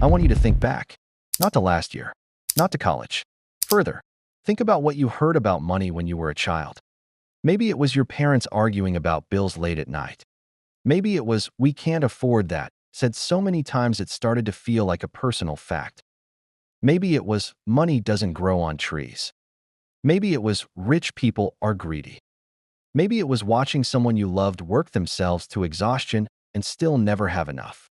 I want you to think back, not to last year, not to college. Further, think about what you heard about money when you were a child. Maybe it was your parents arguing about bills late at night. Maybe it was, "We can't afford that," said so many times it started to feel like a personal fact. Maybe it was, "Money doesn't grow on trees." Maybe it was, "Rich people are greedy." Maybe it was watching someone you loved work themselves to exhaustion and still never have enough.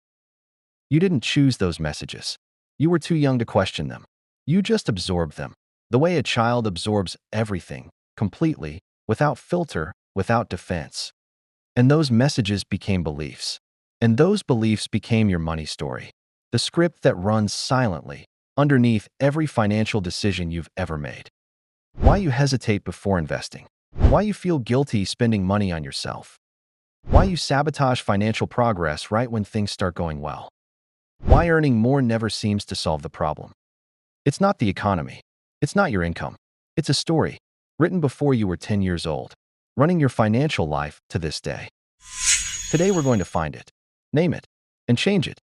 You didn't choose those messages. You were too young to question them. You just absorbed them, the way a child absorbs everything, completely, without filter, without defense. And those messages became beliefs. And those beliefs became your money story, the script that runs silently underneath every financial decision you've ever made. Why you hesitate before investing. Why you feel guilty spending money on yourself. Why you sabotage financial progress right when things start going well. Why earning more never seems to solve the problem. It's not the economy. It's not your income. It's a story written before you were 10 years old, running your financial life to this day. Today we're going to find it, name it, and change it.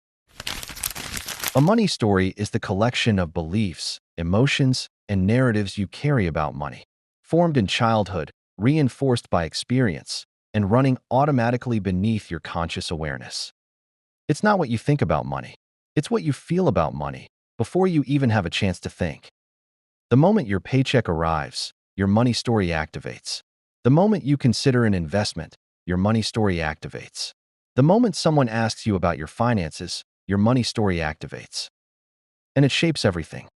A money story is the collection of beliefs, emotions, and narratives you carry about money, formed in childhood, reinforced by experience, and running automatically beneath your conscious awareness. It's not what you think about money. It's what you feel about money before you even have a chance to think. The moment your paycheck arrives, your money story activates. The moment you consider an investment, your money story activates. The moment someone asks you about your finances, your money story activates. And it shapes everything.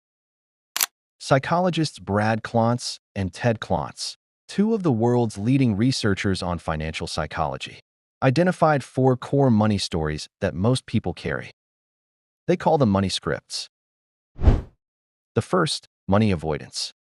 Psychologists Brad Klontz and Ted Klontz, two of the world's leading researchers on financial psychology, identified 4 core money stories that most people carry. They call them money scripts. The first, money avoidance.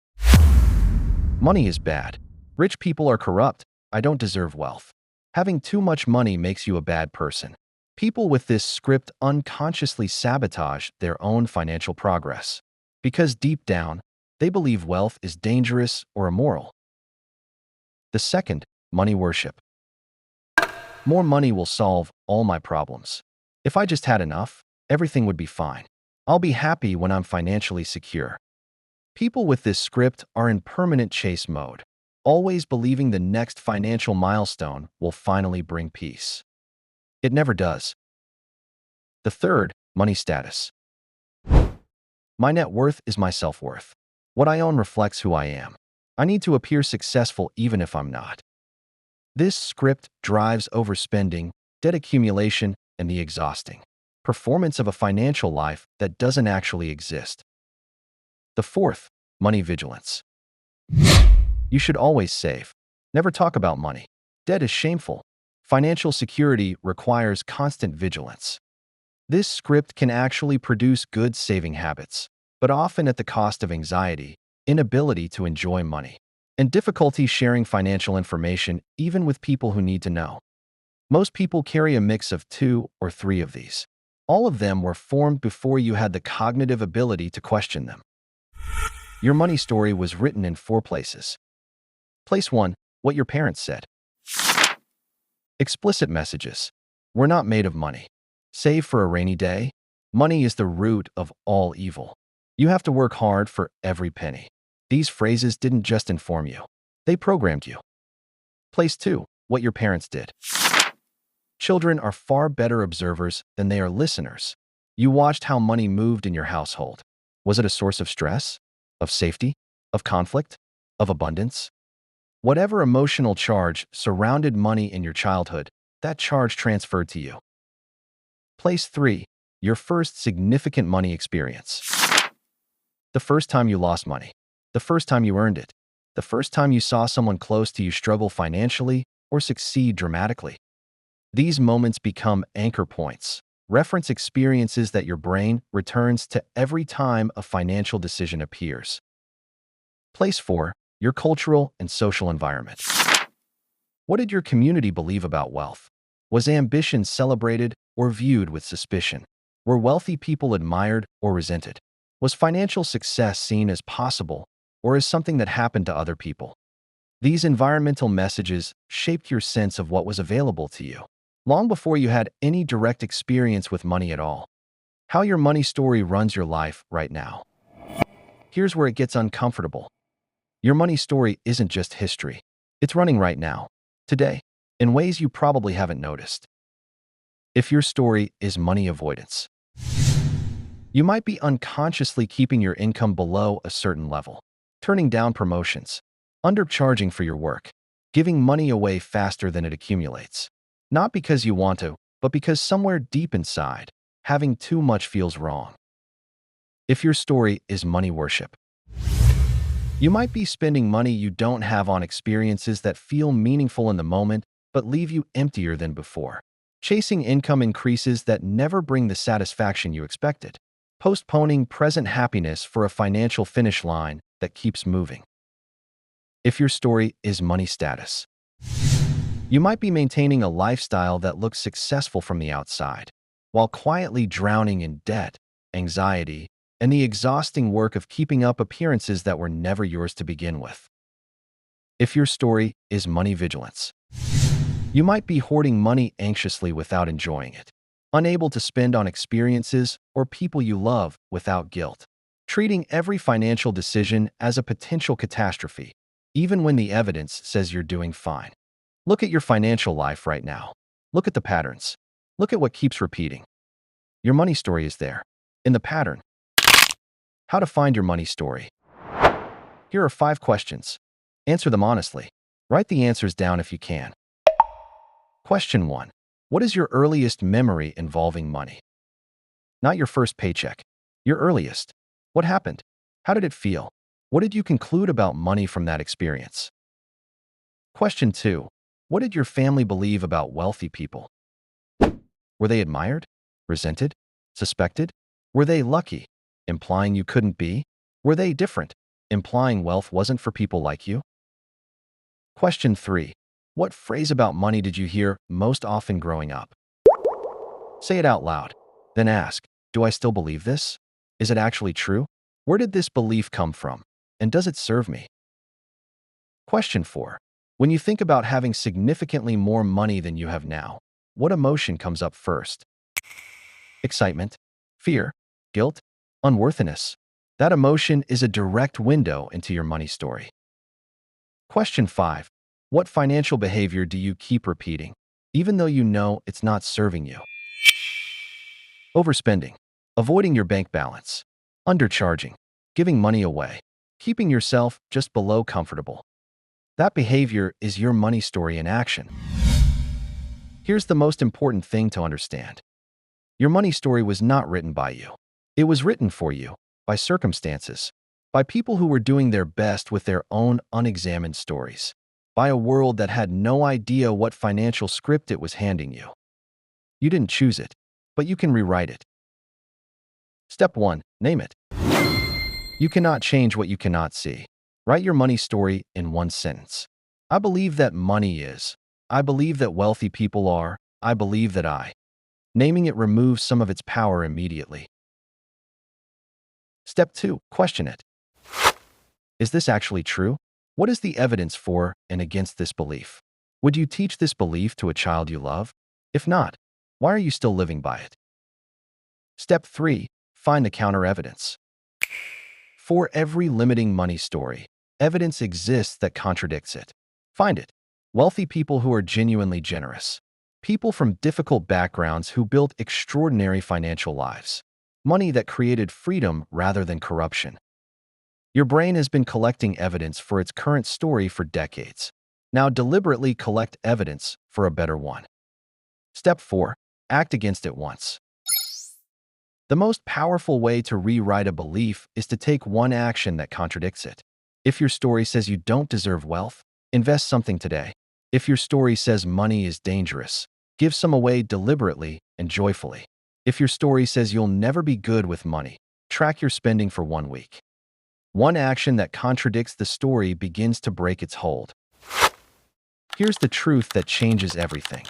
Money is bad. Rich people are corrupt. I don't deserve wealth. Having too much money makes you a bad person. People with this script unconsciously sabotage their own financial progress because deep down, they believe wealth is dangerous or immoral. The second, money worship. More money will solve all my problems. If I just had enough, everything would be fine. I'll be happy when I'm financially secure. People with this script are in permanent chase mode, always believing the next financial milestone will finally bring peace. It never does. The third, money status. My net worth is my self-worth. What I own reflects who I am. I need to appear successful even if I'm not. This script drives overspending, debt accumulation, and the exhausting performance of a financial life that doesn't actually exist. The fourth, money vigilance. You should always save. Never talk about money. Debt is shameful. Financial security requires constant vigilance. This script can actually produce good saving habits, but often at the cost of anxiety, inability to enjoy money, and difficulty sharing financial information even with people who need to know. Most people carry a mix of 2 or 3 of these. All of them were formed before you had the cognitive ability to question them. Your money story was written in 4 places. Place 1, what your parents said. Explicit messages. We're not made of money. Save for a rainy day. Money is the root of all evil. You have to work hard for every penny. These phrases didn't just inform you. They programmed you. Place 2, what your parents did. Children are far better observers than they are listeners. You watched how money moved in your household. Was it a source of stress, of safety, of conflict, of abundance? Whatever emotional charge surrounded money in your childhood, that charge transferred to you. Place 3, your first significant money experience. The first time you lost money. The first time you earned it. The first time you saw someone close to you struggle financially or succeed dramatically. These moments become anchor points, reference experiences that your brain returns to every time a financial decision appears. Place 4, your cultural and social environment. What did your community believe about wealth? Was ambition celebrated or viewed with suspicion? Were wealthy people admired or resented? Was financial success seen as possible or as something that happened to other people? These environmental messages shaped your sense of what was available to you, long before you had any direct experience with money at all. How your money story runs your life right now. Here's where it gets uncomfortable. Your money story isn't just history. It's running right now, today, in ways you probably haven't noticed. If your story is money avoidance, you might be unconsciously keeping your income below a certain level, turning down promotions, undercharging for your work, giving money away faster than it accumulates. Not because you want to, but because somewhere deep inside, having too much feels wrong. If your story is money worship, you might be spending money you don't have on experiences that feel meaningful in the moment but leave you emptier than before. Chasing income increases that never bring the satisfaction you expected. Postponing present happiness for a financial finish line that keeps moving. If your story is money status, you might be maintaining a lifestyle that looks successful from the outside, while quietly drowning in debt, anxiety, and the exhausting work of keeping up appearances that were never yours to begin with. If your story is money vigilance, you might be hoarding money anxiously without enjoying it, unable to spend on experiences or people you love without guilt, treating every financial decision as a potential catastrophe, even when the evidence says you're doing fine. Look at your financial life right now. Look at the patterns. Look at what keeps repeating. Your money story is there, in the pattern. How to find your money story. Here are 5 questions. Answer them honestly. Write the answers down if you can. Question 1. What is your earliest memory involving money? Not your first paycheck. Your earliest. What happened? How did it feel? What did you conclude about money from that experience? Question 2. What did your family believe about wealthy people? Were they admired? Resented? Suspected? Were they lucky, implying you couldn't be? Were they different, implying wealth wasn't for people like you? Question 3. What phrase about money did you hear most often growing up? Say it out loud. Then ask, do I still believe this? Is it actually true? Where did this belief come from? And does it serve me? Question 4. When you think about having significantly more money than you have now, what emotion comes up first? Excitement, fear, guilt, unworthiness. That emotion is a direct window into your money story. Question 5. What financial behavior do you keep repeating, even though you know it's not serving you? Overspending, avoiding your bank balance, undercharging, giving money away, keeping yourself just below comfortable. That behavior is your money story in action. Here's the most important thing to understand. Your money story was not written by you. It was written for you, by circumstances, by people who were doing their best with their own unexamined stories, by a world that had no idea what financial script it was handing you. You didn't choose it, but you can rewrite it. Step 1. Name it. You cannot change what you cannot see. Write your money story in one sentence. I believe that money is. I believe that wealthy people are. I believe that I. Naming it removes some of its power immediately. Step 2. Question it. Is this actually true? What is the evidence for and against this belief? Would you teach this belief to a child you love? If not, why are you still living by it? Step 3. Find the counter evidence. For every limiting money story, evidence exists that contradicts it. Find it. Wealthy people who are genuinely generous. People from difficult backgrounds who built extraordinary financial lives. Money that created freedom rather than corruption. Your brain has been collecting evidence for its current story for decades. Now deliberately collect evidence for a better one. Step 4. Act against it once. The most powerful way to rewrite a belief is to take one action that contradicts it. If your story says you don't deserve wealth, invest something today. If your story says money is dangerous, give some away deliberately and joyfully. If your story says you'll never be good with money, track your spending for 1 week. One action that contradicts the story begins to break its hold. Here's the truth that changes everything.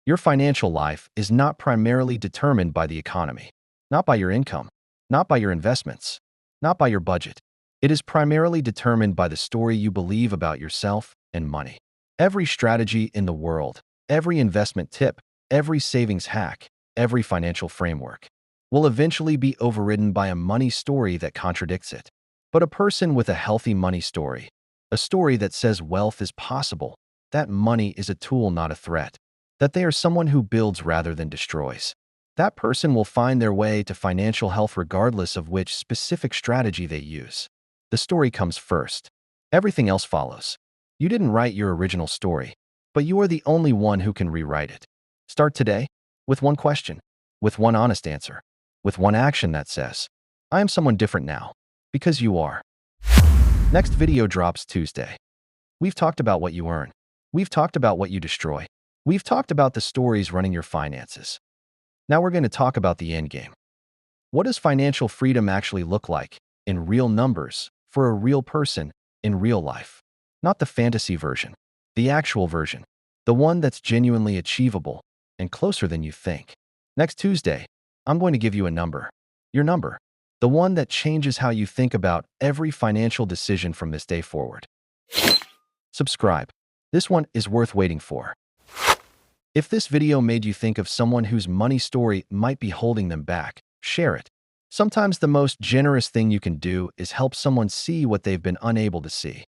Your financial life is not primarily determined by the economy, not by your income, not by your investments, not by your budget. It is primarily determined by the story you believe about yourself and money. Every strategy in the world, every investment tip, every savings hack, every financial framework. will eventually be overridden by a money story that contradicts it. But a person with a healthy money story, a story that says wealth is possible, that money is a tool, not a threat, that they are someone who builds rather than destroys, that person will find their way to financial health regardless of which specific strategy they use. The story comes first. Everything else follows. You didn't write your original story, but you are the only one who can rewrite it. Start today with one question, with one honest answer, with one action that says, I am someone different now, because you are. Next video drops Tuesday. We've talked about what you earn. We've talked about what you destroy. We've talked about the stories running your finances. Now we're going to talk about the end game. What does financial freedom actually look like in real numbers for a real person in real life? Not the fantasy version, the actual version, the one that's genuinely achievable and closer than you think. Next Tuesday, I'm going to give you a number. Your number. The one that changes how you think about every financial decision from this day forward. Subscribe. This one is worth waiting for. If this video made you think of someone whose money story might be holding them back, share it. Sometimes the most generous thing you can do is help someone see what they've been unable to see.